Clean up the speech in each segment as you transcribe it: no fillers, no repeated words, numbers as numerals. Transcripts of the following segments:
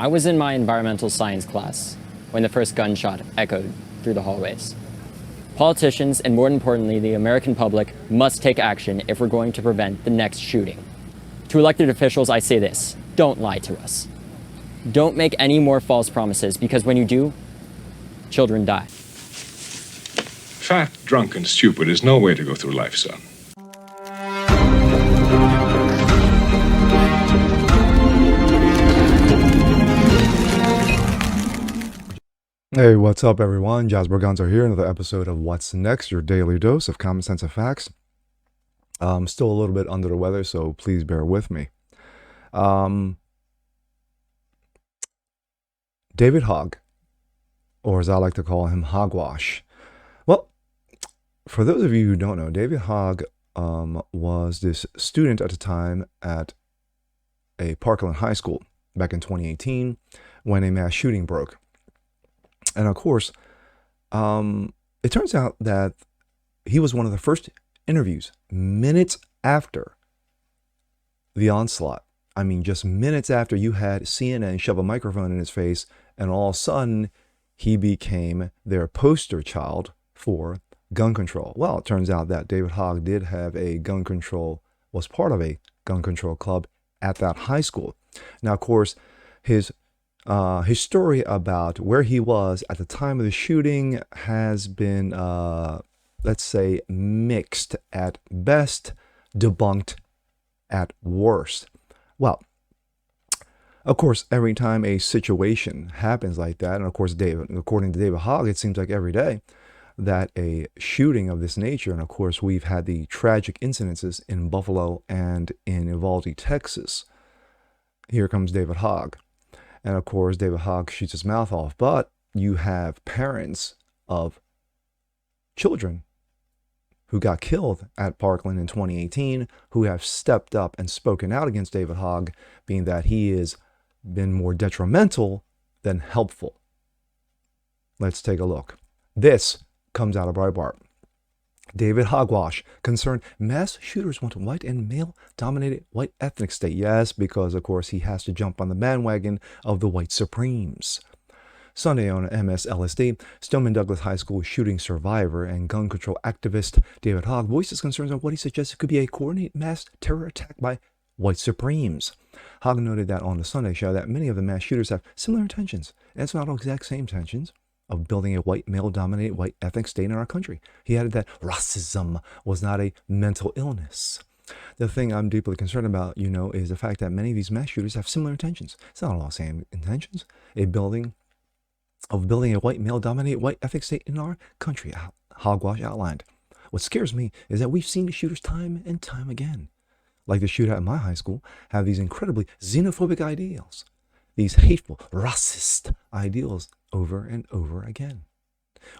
I was in my environmental science class when the first gunshot echoed through the hallways. Politicians, and more importantly, the American public, must take action if we're going to prevent the next shooting. To elected officials, I say this: don't lie to us. Don't make any more false promises, because when you do, children die. Fat, drunk, and stupid is no way to go through life, son. Hey, what's up, everyone? Jasper Gonzo here, another episode of What's Next, your daily dose of common sense and facts. I'm still a little bit under the weather, so please bear with me. David Hogg, or as I like to call him, Hogwash. Well, for those of you who don't know, David Hogg was this student at the time at a Parkland high school back in 2018 when a mass shooting broke. And of course, it turns out that he was one of the first interviews minutes after the onslaught. I mean, just minutes after you had CNN shove a microphone in his face, and all of a sudden he became their poster child for gun control. Well, it turns out that David Hogg did have was part of a gun control club at that high school. Now, of course, his story about where he was at the time of the shooting has been, let's say, mixed at best, debunked at worst. Well, of course, every time a situation happens like that, and of course, according to David Hogg, it seems like every day that a shooting of this nature, and of course, we've had the tragic incidences in Buffalo and in Uvalde, Texas. Here comes David Hogg. And of course, David Hogg shoots his mouth off. But you have parents of children who got killed at Parkland in 2018 who have stepped up and spoken out against David Hogg, being that he has been more detrimental than helpful. Let's take a look. This comes out of Breitbart. David Hogwash concerned mass shooters want a white and male-dominated white ethnic state. Yes, because, of course, he has to jump on the bandwagon of the white supremes. Sunday on MSLSD, Stoneman Douglass High School shooting survivor and gun control activist David Hogg voices concerns on what he suggested could be a coordinated mass terror attack by white supremes. Hogg noted that on the Sunday show that many of the mass shooters have similar intentions, and it's not exact same intentions of building a white, male-dominated, white ethnic state in our country. He added that racism was not a mental illness. The thing I'm deeply concerned about, is the fact that many of these mass shooters have similar intentions. It's not all the same intentions. Building a white, male-dominated, white ethnic state in our country, Hogwash outlined. What scares me is that we've seen the shooters time and time again, like the shooter at my high school, have these incredibly xenophobic ideals. These hateful, racist ideals over and over again.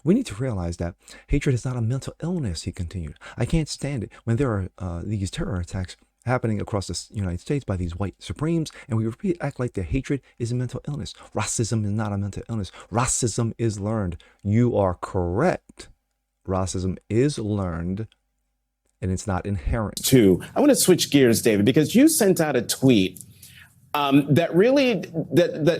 We need to realize that hatred is not a mental illness, he continued. I can't stand it when there are these terror attacks happening across the United States by these white supremes, and we act like the hatred is a mental illness. Racism is not a mental illness. Racism is learned. You are correct. Racism is learned, and it's not inherent. I want to switch gears, David, because you sent out a tweet that really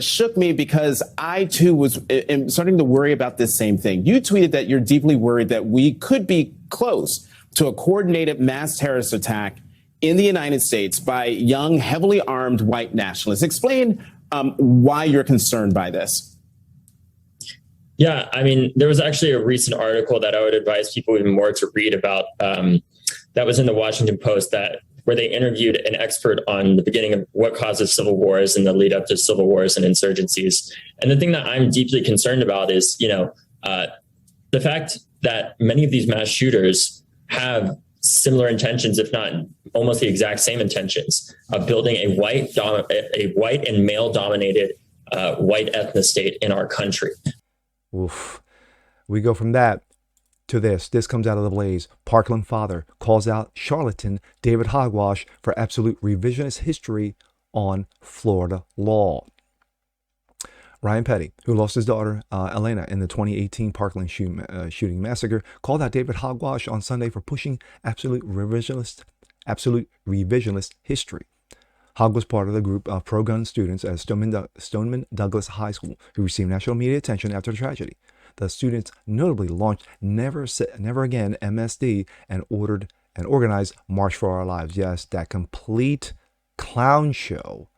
shook me, because I too was starting to worry about this same thing. You tweeted that you're deeply worried that we could be close to a coordinated mass terrorist attack in the United States by young, heavily armed white nationalists. Explain why you're concerned by this. Yeah, I mean, there was actually a recent article that I would advise people even more to read about that was in the Washington Post where they interviewed an expert on the beginning of what causes civil wars and the lead up to civil wars and insurgencies. And the thing that I'm deeply concerned about is, the fact that many of these mass shooters have similar intentions, if not almost the exact same intentions, of building a white and male-dominated white ethnic state in our country. Oof. We go from that to this. This comes out of the Blaze. Parkland father calls out charlatan David Hogwash for absolute revisionist history on Florida law. Ryan Petty, who lost his daughter Elena in the 2018 Parkland shooting massacre, called out David Hogwash on Sunday for pushing absolute revisionist history. Hogg was part of the group of pro-gun students at Stoneman Douglass High School who received national media attention after the tragedy. The students notably launched Never Again MSD and organized March for Our Lives. Yes, that complete clown show,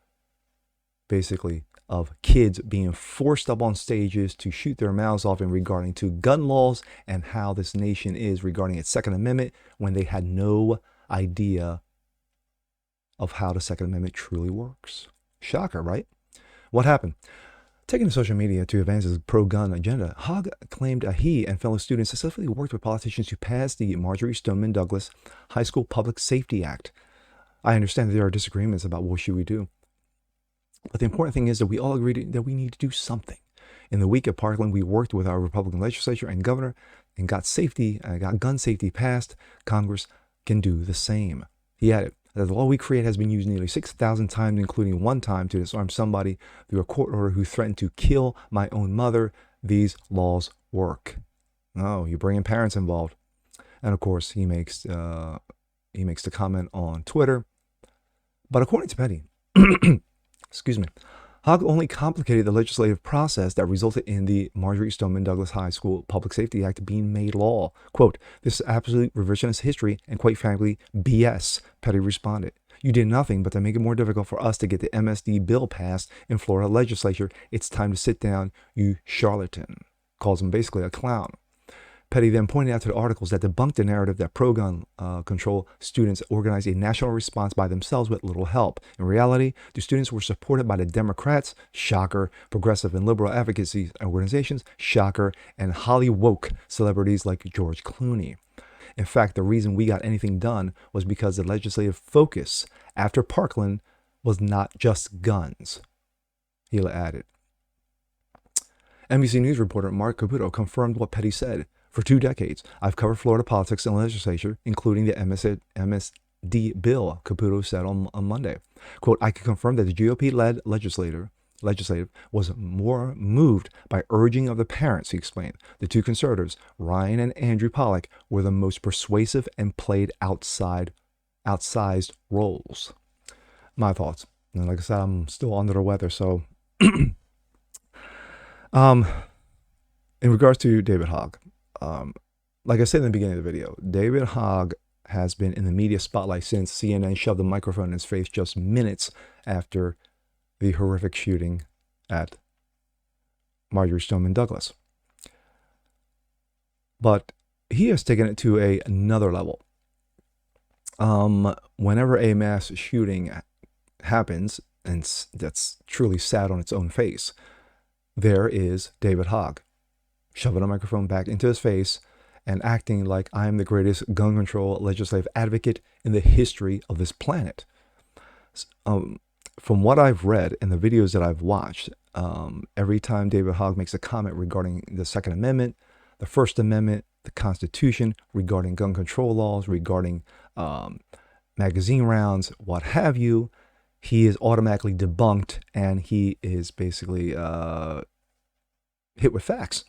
basically, of kids being forced up on stages to shoot their mouths off in regarding to gun laws and how this nation is regarding its Second Amendment when they had no idea of how the Second Amendment truly works. Shocker, right? What happened? Taking to social media to advance his pro-gun agenda, Hogg claimed he and fellow students successfully worked with politicians to pass the Marjorie Stoneman Douglass High School Public Safety Act. I understand that there are disagreements about what should we do. But the important thing is that we all agreed that we need to do something. In the week at Parkland, we worked with our Republican legislature and governor and got gun safety passed. Congress can do the same. He added that the law we create has been used nearly 6,000 times, including one time to disarm somebody through a court order who threatened to kill my own mother. These laws work. Oh, you bring in parents involved. And of course, he makes the comment on Twitter. But according to Petty, excuse me, Hogg only complicated the legislative process that resulted in the Marjorie Stoneman Douglass High School Public Safety Act being made law. Quote, "This is absolute revisionist history and quite frankly, BS," Petty responded. "You did nothing but to make it more difficult for us to get the MSD bill passed in Florida legislature. It's time to sit down, you charlatan." Calls him basically a clown. Petty then pointed out to the articles that debunked the narrative that pro-gun control students organized a national response by themselves with little help. In reality, the students were supported by the Democrats, shocker, progressive and liberal advocacy organizations, shocker, and Hollywood celebrities like George Clooney. In fact, the reason we got anything done was because the legislative focus after Parkland was not just guns, he added. NBC News reporter Mark Caputo confirmed what Petty said. "For 2 decades, I've covered Florida politics and legislature, including the MSD bill," Caputo said on Monday. Quote, "I can confirm that the GOP-led legislative was more moved by urging of the parents," he explained. "The 2 conservatives, Ryan and Andrew Pollack, were the most persuasive and played outsized roles." My thoughts. And like I said, I'm still under the weather, so in regards to David Hogg, like I said in the beginning of the video, David Hogg has been in the media spotlight since CNN shoved a microphone in his face just minutes after the horrific shooting at Marjorie Stoneman Douglass. But he has taken it to another level. Whenever a mass shooting happens, and that's truly sad on its own face, there is David Hogg shoving a microphone back into his face and acting like I am the greatest gun control legislative advocate in the history of this planet. From what I've read and the videos that I've watched, every time David Hogg makes a comment regarding the Second Amendment, the First Amendment, the Constitution, regarding gun control laws, regarding magazine rounds, what have you, he is automatically debunked and he is basically hit with facts.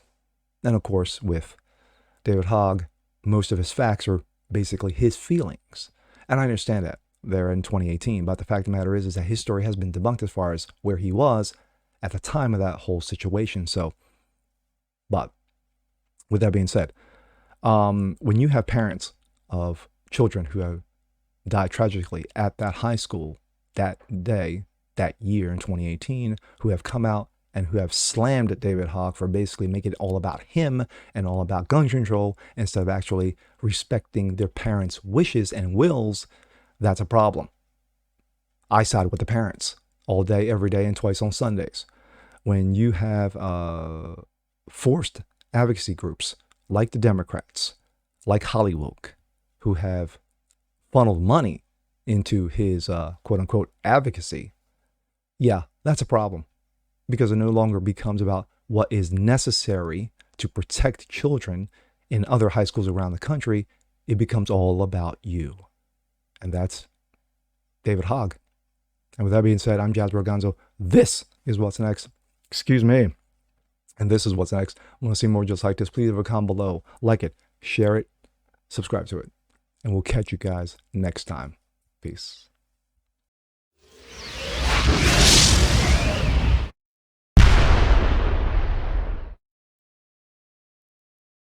And of course, with David Hogg, most of his facts are basically his feelings. And I understand that there in 2018. But the fact of the matter is that his story has been debunked as far as where he was at the time of that whole situation. So, but with that being said, when you have parents of children who have died tragically at that high school that day, that year in 2018, who have come out and who have slammed David Hogg for basically making it all about him and all about gun control instead of actually respecting their parents' wishes and wills, that's a problem. I side with the parents all day, every day, and twice on Sundays. When you have forced advocacy groups like the Democrats, like Hollywood, who have funneled money into his quote-unquote advocacy, yeah, that's a problem. Because it no longer becomes about what is necessary to protect children in other high schools around the country. It becomes all about you. And that's David Hogg. And with that being said, I'm Jasper Gonzo. This is what's next. Excuse me. And this is what's next. I want to see more just like this. Please leave a comment below. Like it, share it, subscribe to it. And we'll catch you guys next time. Peace.